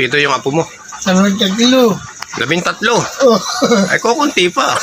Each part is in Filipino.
Pito yung apo mo. 13. 13. Oh. Ay, kukunti pa.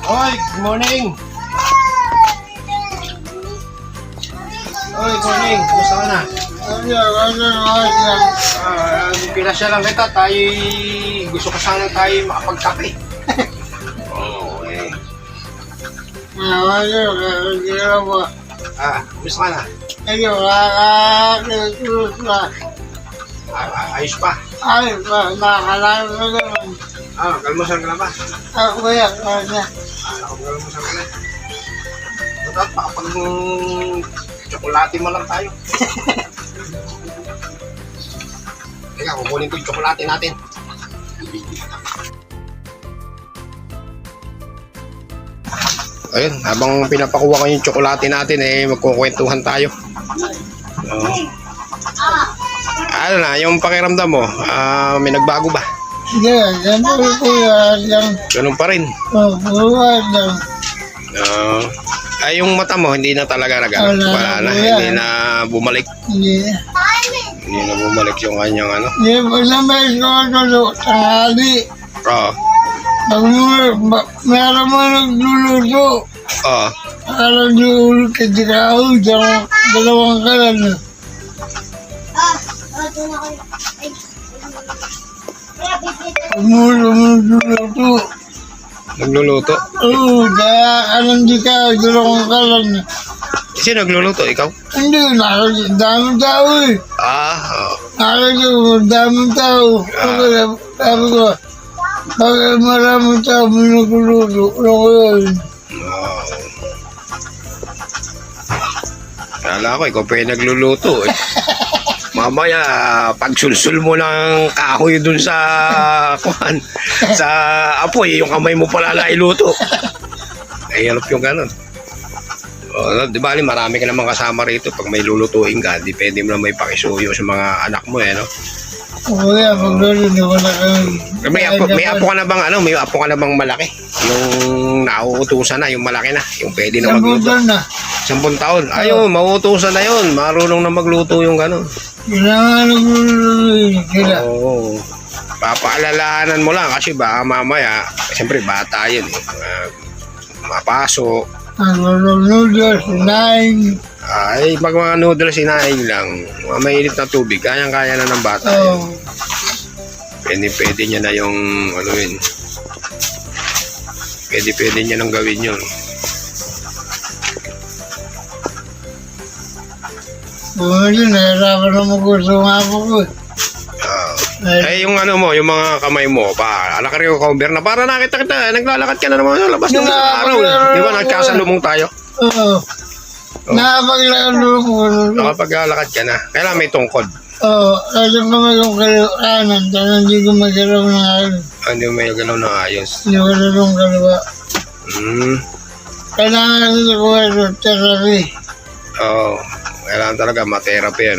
Oy, good morning. Oy, good morning. Kumusta ka na? Pinasya lang kita. Tayo gusto ko sana tayo makapagkape. Okay. Kumusta ka na? Ayos pa? Kalmasal ka na ba? Kalmasal ka na. Dapat pakapag tsokolate mo lang tayo. Teka, kukunin ko yung tsokolate natin. Ayun, habang pinapakuha ko yung tsokolate natin, magkukwentuhan tayo. Ano na, yung pakiramdam mo, may nagbago ba? Ganun pa rin. Ay, yung mata mo, hindi na talaga wala na, hindi na bumalik. Hindi na bumalik yung kanyang ano. Oo. Meron mo nagluluto. Oo. Nagluluto ka dikaw, dalawang kalan. Nagluluto. Nagluluto? Oo, kaya kalan dikaw, dalawang kalan. Sino nagluluto? Ikaw? Hindi, daming tao eh. Oo. Daming tao. Sabi ko, bakit maraming tao mo nagluluto? Ano ko yun? Kala ko, ikaw pa yung nagluluto eh. Mamaya, pagsulsul mo ng kahoy dun sa sa apoy, yung kamay mo pala na iluto. Ay, hirap yung ganun. Di ba, marami ka namang kasama rito. Pag may lulutuin ka, di pwede mo na may pakisuyo sa mga anak mo Oo, yan, magluluto wala kang... May apo ka na bang may apo ka na bang malaki? Yung nauutusan na, yung malaki na, yung pwede na magluto. 10 taon. Ayun, mauutusan na yun. Marunong na magluto yung gano'n. Kailangan nagluluto. Oo. Papaalalahanan mo lang kasi baka mamaya, siyempre bata yun mapasok. Noodles, sinaing. Ay, pag mga noodles sinaing lang, mainit na tubig, kayang-kaya na ng bata yun. Pwede niya na yung yun. Pwede niya nang gawin yun. Bumili, nahirapan na magkusumapa ko. Yung yung mga kamay mo, naka-recover na. Para nakita kita, naglalakad ka na naman sa labas ng araw. Di ba, nagkasalubong tayo? Oo. Nakapaglalakad ka na. Kailangan may tungkod. Oo. Kasi pa magong kanan, hindi ko magalaw ng ayos. Hindi mo may galaw ng ayos. Hindi ko na nung kalawa. Kailangan ko therapy. Oo. Kailangan talaga ma-therapy,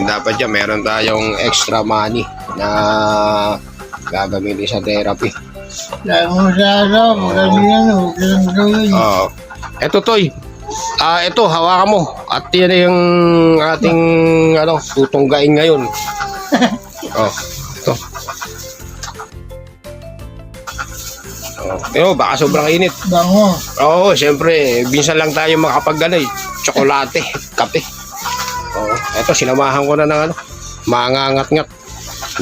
Dapat meron tayong extra money na gagamitin sa therapy. Dahil mo sa magaling huwag lang gawin. Oo. Eto, Toy. Ito, hawakan mo. At yan yung ating tutunggain ngayon. Ito. Pero baka sobrang init. Bango. Oo, siyempre, minsan lang tayo makapag tsokolate, kape. Ito, sinamahan ko na ng mangangat-ngat.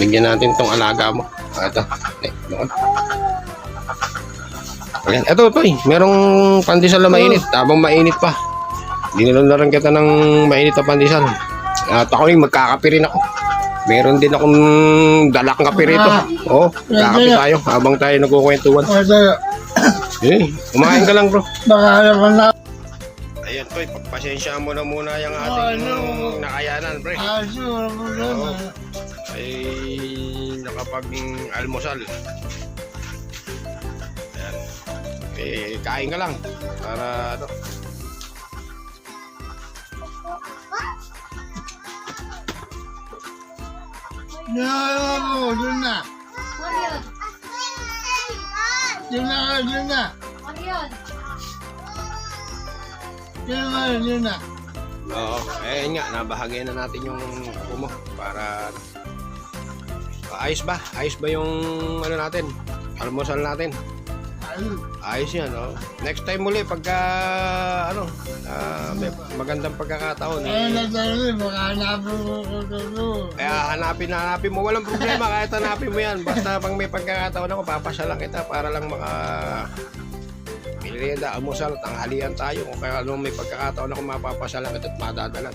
Bigyan natin tong alaga mo. Ito. Ayan. Ito, merong pandesal na mainit. Habang mainit pa. Dinilan na rin kita ng mainit na pandesal. At ako magkakape rin ako. Meron din akong dalak kape rito. Kakape tayo habang tayo nagkukwentuhan. Kumain ka lang bro. Baka naman na. Ayan pre, pagpasensya mo na muna yung Oh, ating ano? nakayanan pre. Aso, wala problema. Ay nakapag-almusal. Ayan. Kain ka lang para ano. Nalawa mo, dun na. Ano yun? Dun na ka, dun na. Ano yun? Dun na. Oo, yun nga, nabahagyan na natin yung apo mo para ayos ba? Ayos ba yung ano natin? Almusal natin? Ayun. Ayos yan, no? Next time muli, pagka, ano, may magandang pagkakataon. Ayun na dali, baka hanapin mo ko dito. Kaya hanapin mo, walang problema, kahit hanapin mo yan. Basta pag may pagkakataon ako, papasyalan kita para lang merienda, almusal, tanghalian tayo. Kung kaya ano, may pagkakataon ako, mapapasyalan kita at madadalan.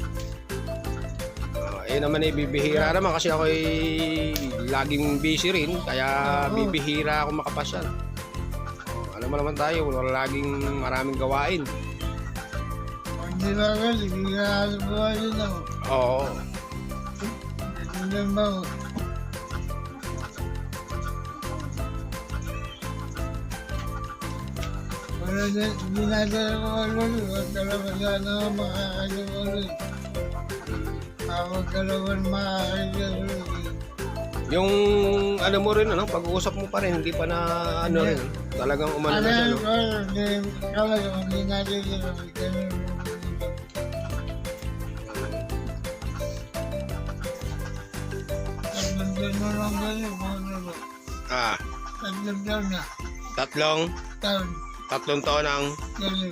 Naman bibihira naman kasi ako laging busy rin, kaya bibihira ako makapasyal. Alam mo naman tayo, laging maraming gawain. Hindi ba ka, hindi ka hanap mo yun ako. Oo. Hindi ba ako? Wala na, hindi natin ako malulit. Huwag talaga sana ako makakalimulit. Huwag talaga makakalimulit. Yung ano mo rin, ano, pag-uusap mo pa rin, hindi pa na ano rin, talagang umano na siya, no? Talaga, hindi natin ganun. Tatlong taon mo lang ganun, ano ba? Ah, Tatlong taon na. tatlong taon ang, Ganun.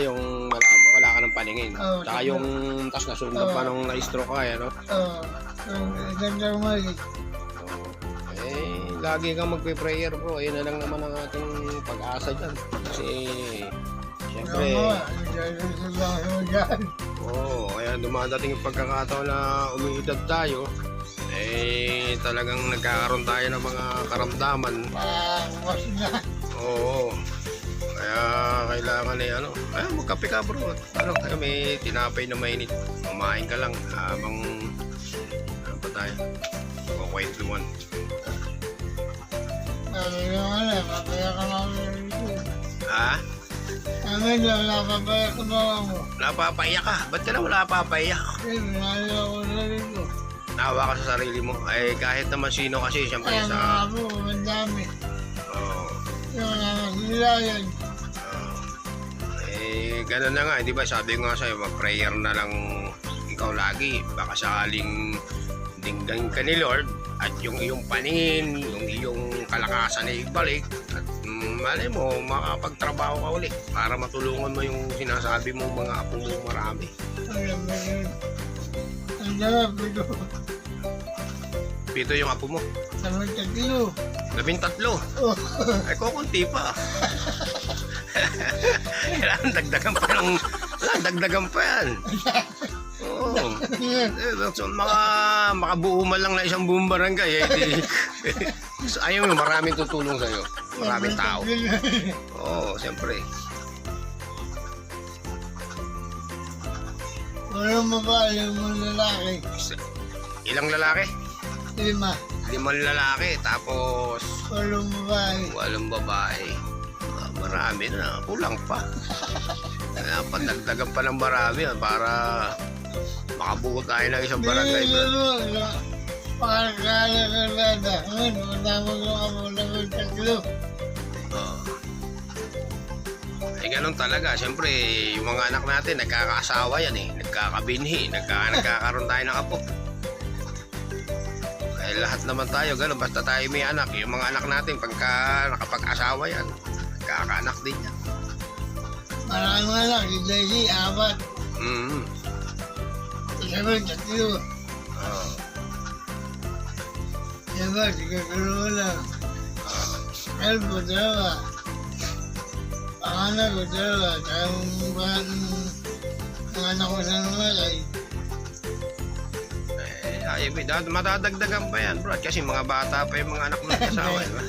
yung wala ka ng paningin. Oo, Tsaka yung, tas nasundan pa nung na-stroke ka, ano? Oo. Ganda mo eh. Lagi kang magpe-prayer bro, ayun na lang naman ang ating pag-asa dyan. Kasi, syempre, kaya dumadating yung pagkakataon na umiidad tayo, talagang nagkakaroon tayo ng mga karamdaman. Oo. Kaya kailangan magkape ka bro. Tayo may tinapay na mainit. Kumain ka lang habang ano pa tayo? Kukwentuhan. Papaya ka lang rito. Ha? Amin lang, napapaya ka ba ako? Napapaiyak ka? Ba't ka na wala papaiyak? Nalayo ako na rito. Nawa ka sa sarili mo. Kahit naman sino kasi, siyempre Kaya mga sa... po, ang dami. Oo. Yung nangasilayan. Ganun na nga, di ba? Sabi ko nga sa'yo, mag-prayer na lang ikaw lagi. Baka sakaling dinggan ka ni Lord at yung iyong paningin, yung iyong kalakasan ay ibalik at malay mo, makapagtrabaho ka ulit para matulungan mo yung sinasabi mo mga apo mo marami. Alam mo yun. Ang sarap ito. Pito yung apo mo. Tamang tatlo. 13. Oh. Ay, kukunti pa. Kailangan dagdagan pa yan. Oo. So, makabuo man lang na isang buong barangay. So, ayaw mo, maraming tutulong sa'yo. Maraming tao. Oo, siyempre. Walang babae, walang lalaki. Ilang lalaki? 5. 5 lalaki, tapos Walang babae. 8 babae. Marami na, kulang pa. Pandagdagan pa ng marami para makabuo tayo ng isang barangay. Pakakala ka lada. Ano, matapos mo ka muna ng tatlo. Ganun talaga. Siyempre, yung mga anak natin, nagkakaasawa yan eh. Nagkakabinhi, nagkakaroon tayo ng apo. Lahat naman tayo, ganun. Basta tayo may anak. Yung mga anak natin, pagka nakapag-asawa yan, nagkakaanak din yan. Maraming anak, hindi 4. Sabi, tatlo. Sabi, siguro lang. Kaya po, 2. Panganak ko 2. Ang anak ko sa namalay. Madadagdagan pa yan bro, kasi mga bata pa yung mga anak mo ng asawa, di ba?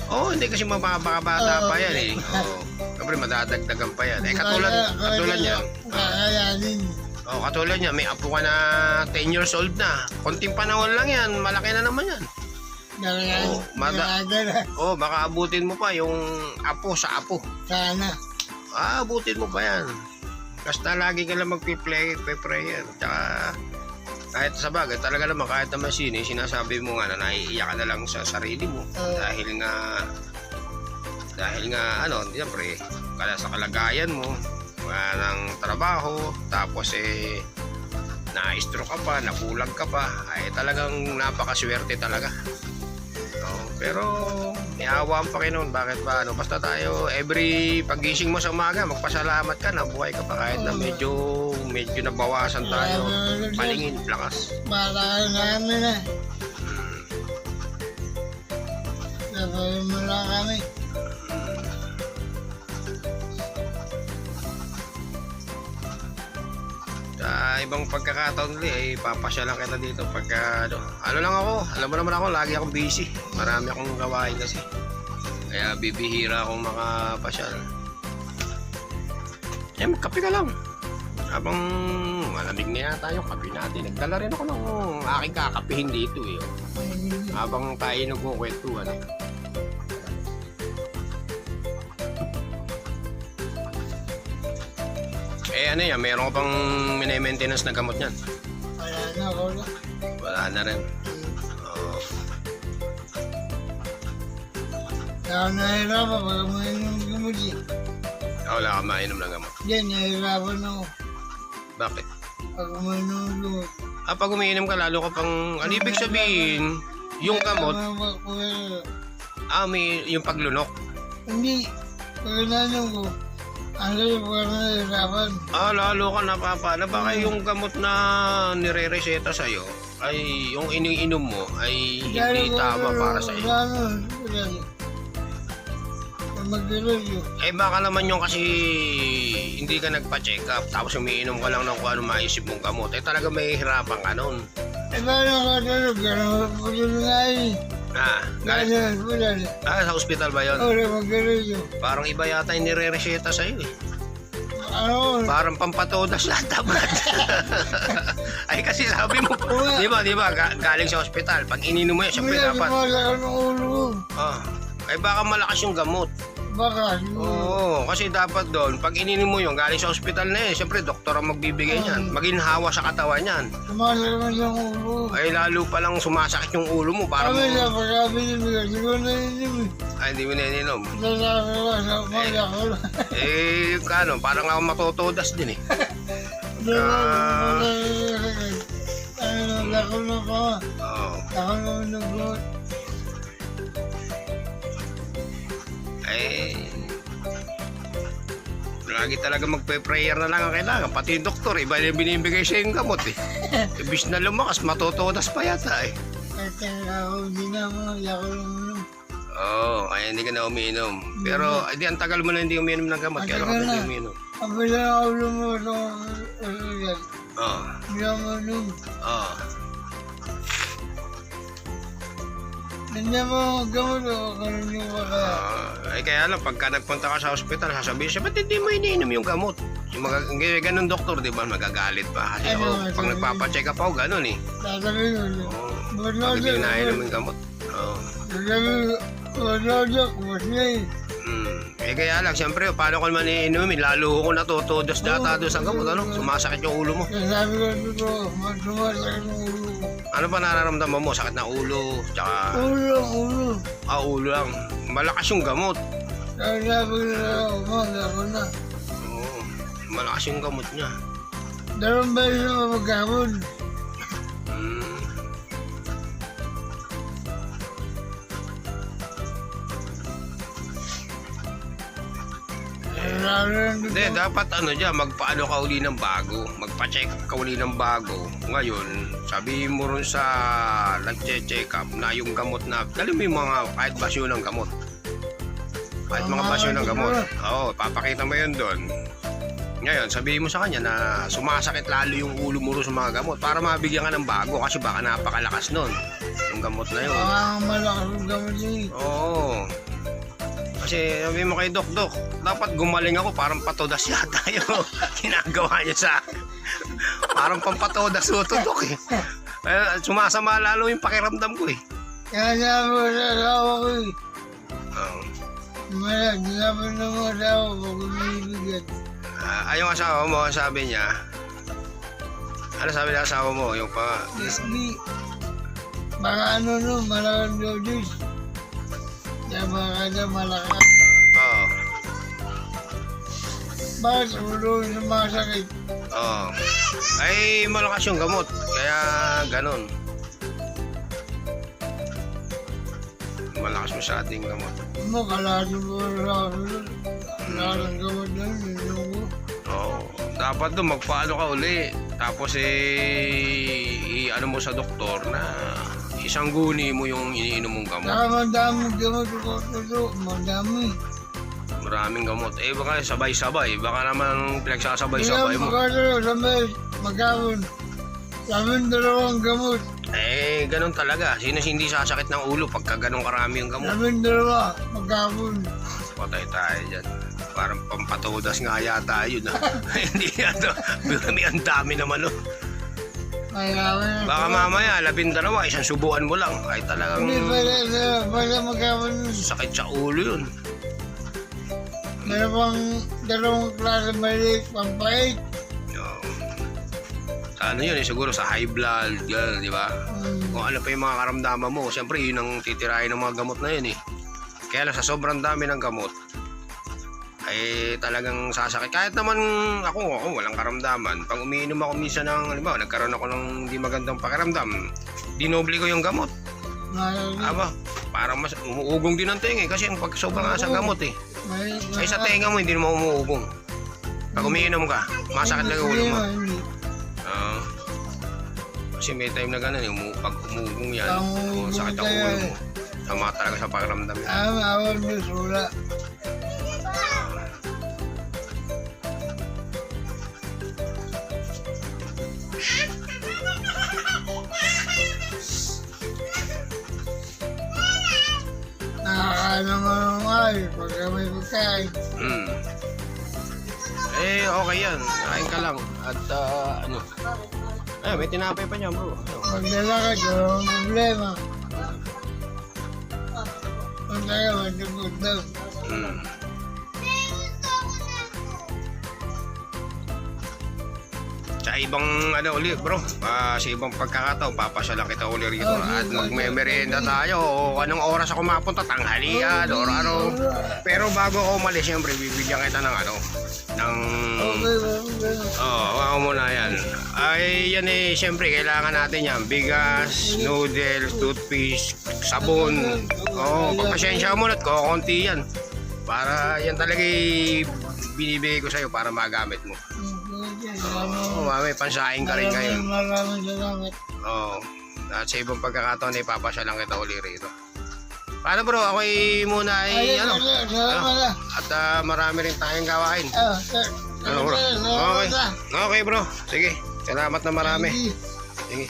Oo, hindi kasi mababata pa yan eh. Oo. Siyempre madadagdagan pa yan. Eh katulad niya. Kakayanin. Oh, katulad niya, may apo ka na 10 years old na. Konting panahon lang yan, malaki na naman yan. Baka abutin mo pa yung apo sa apo. Sana. Abutin mo pa yan. Basta lagi ka lang magpi-prayer. Tsaka kahit sa bagay, talaga naman kahit naman sinasabi mo nga na naiiyak ka na lang sa sarili mo. Dahil nga ano, siyempre, sa kalagayan mo, wala ng trabaho, tapos na-stroke ka pa, nakulag ka pa, ay talagang napakaswerte talaga. Pero iawa ang Panginoon, bakit ba ano, basta tayo every pagising mo sa umaga magpasalamat ka na buhay ka pa kahit na medyo nabawasan tayo palingin, lakas. Malakas namin na. Sabayin mo lang kami. Sa ibang pagkakataon ulit, papasyalan kita dito pagka ano lang ako, alam mo naman ako, lagi akong busy, marami akong gawain kasi, kaya bibihira akong makapasyal. Magkape ka lang habang malamig na yata yung kape natin. Nagdala rin ako ng aking kakapihin dito habang tayo nagkukwentuhan. Ano yan, meron ko pang maintenance na gamot yan? Wala na, wala. Wala na rin. Kaya nahirapan pag mainom ng gamot eh. Wala ka mainom ng gamot. Yan, nahirapan ako. Bakit? Pag mainom ng gamot. Pag umiinom ka, lalo ka pang, ano ibig sabihin, yung gamot, may yung paglunok. Hindi, pag inainom ko, ano yung nahirapan? Lalo ka napapala. Baka yung gamot na nire-reseta sa'yo, ay yung iniinom mo, ay hindi tama para sa'yo. Baka naman yung kasi hindi ka nagpa-check up, tapos umiinom ka lang ng kung ano maisip mong gamot. Talaga may hirapan ka nun. Paano ka tulog? Gano'n po yun nga eh. Sa hospital ba yun? Parang iba yata yung nire-reseta sa'yo eh. Ano? Parang pampatodas yata, Brad. Ay kasi sabi mo, di ba, galing sa hospital. Pag ininom mo yan, syempre dapat. Ay baka malakas yung gamot. Baka. Oo, kasi dapat doon, pag ininom mo yun, galing sa hospital na syempre doktor ang magbibigay niyan. Maginhawa sa katawan niyan. Sumasakit yung ulo. Ay lalo palang sumasakit yung ulo mo. Parang kami na pagkabili mo, hindi ko nainom eh. Ay, hindi mo nainom. Nalakas Parang ako matotodas din eh. Lako na pa. Lako na nag-blood. Lagi talaga magpe-prayer na lang ang kailangan. Pati yung doktor, iba yung binibigay siya yung gamot eh. Ibis na lumakas, matotodas pa yata eh. Ako hindi na mo, lako na. Kaya hindi ka na umiinom. Pero, ang tagal mo na hindi umiinom ng gamot. Kaya ka hindi umiinom. Ang bilang ako lumutong. Hindi ako umiinom. Hindi mo gamot o ganun yung kaya. Kaya lang, pagka nagpunta ka sa hospital, sasabihin siya, ba't hindi mo iniinom yung gamot? Yung ganun doktor, di ba, magagalit pa. Kasi pag nagpapacheck up ako, ganun eh. Sasabihin ko. Pag hindi nainom yung gamot. Kaya lang, siyempre, paano ko naman iinumin? Lalo ko natutodas data doon sa gamot, sumasakit yung ulo mo. Sabi ko dito, sumasakit yung ulo ko. Ano pa nararamdaman mo? Sakit na ulo, tsaka... Ulo. Ulo lang. Malakas yung gamot. Sabi ko umaga ko na. Malakas yung gamot niya. Dalawang beses na magkamon. Hindi, dapat magpaano ka uli ng bago. Magpa-check ka uli ng bago. Ngayon, sabihin mo rin sa nag-check up na yung gamot na, dali mo yung mga kahit basyo ng gamot. Kahit mga basyo ng gamot. Papakita mo yun doon. Ngayon, sabihin mo sa kanya na sumasakit lalo yung ulo mo rin sa mga gamot para mabigyan ka ng bago kasi baka napakalakas nun. Yung gamot na yun. Malakas yung gamot yun. kasi sabi mo kay Dok, dapat gumaling ako, parang patodas yata yung ginagawa niya sa akin. Parang pampatodas mo to, Dok eh. Sumasama lalo yung pakiramdam ko eh. Kaya sabi ko sa asawa ko eh. Oo. Sabi na mo asawa ko kung bibigyan. Yung asawa mo, sabi niya, ano sabi ng asawa mo? Yung pa... Hindi. Baka ano no, malaking dodis. Kaya baka na malakas. Oo. Bakit ulo na masakit? Oo. Ay, malakas yung gamot. Kaya ganon. Malakas mo sa ating gamot. Mo, kalasi mo sa akin. Wala ng gamot na yun. Oo. Dapat doon magpaano ka uli. Tapos ano mo sa doktor na isang guni mo yung iniinom mong gamot. Saka madaming gamot ko ito. Madami. Maraming gamot. Baka sabay-sabay. Baka naman pinagsasabay-sabay mo. Magkawin. Sabihin dalawang gamot. Ganun talaga. Sino hindi sasakit ng ulo pagka ganun karami yung gamot? Sabihin dalawa. Magkawin. Patay tayo dyan. Parang pampatodas nga yata yun. Hindi yata. May ang dami naman. Baka mamaya, 12, isang subuan mo lang. Ay talagang Hindi pala magkawin. sakit sa ulo yun. Meron pang dalawang klase maliit, pampait. Sa ano yun siguro sa high blood, yun, di ba? Kung ano pa yung mga karamdaman mo, siyempre yun ang titirahin ng mga gamot na yun eh. Kaya lang sa sobrang dami ng gamot, ay talagang sasakit. Kahit naman ako walang karamdaman. Pag umiinom ako minsan ng, halimbawa, nagkaroon ako ng hindi magandang pakiramdam, dinoble ko yung gamot. Aba, parang mas umuugong din ang tenga eh, kasi pag sobrang nga sa gamot eh. Ay sa tenga mo, hindi naman umuugong. Pag umiinom ka, masakit lang yung ulo mo. Kasi may time na gano'n, pag umugong yan, sakit ang ulo mo. Sama talaga sa pakiramdam yan. Awag niyo sula. Nakakain naman ng ay, pagka may pagkain. Okay yan. Kain ka lang. At ano? May tinapay pa niya, bro. Maglalakad, walang problema. Kung tayo, magdugod daw. Sa ibang ano ulit, bro. Sa ibang pagkakataon, papasyalan kita uli rito. At magme-merienda tayo. O anong oras ako mapunta? Tanghalian or ano. Pero bago ako umalis, siyempre, bibigyan kita ng ano. Ako muna yan. Ay, yan eh, siyempre, kailangan natin yan. Bigas, noodles, toothpaste, sabon. Pagpasensya mo at konti yan. Para yan talaga binibigay ko sa'yo para magamit mo. May pansaing ka rin ngayon. Maraming salamat. At sa ibang pagkakataon, ipapasyalan kita uli rito. Paano bro, ako'y muna ay ano? At marami rin tayong gawain. Ano bro? Okay bro, sige. Salamat na marami. Sige.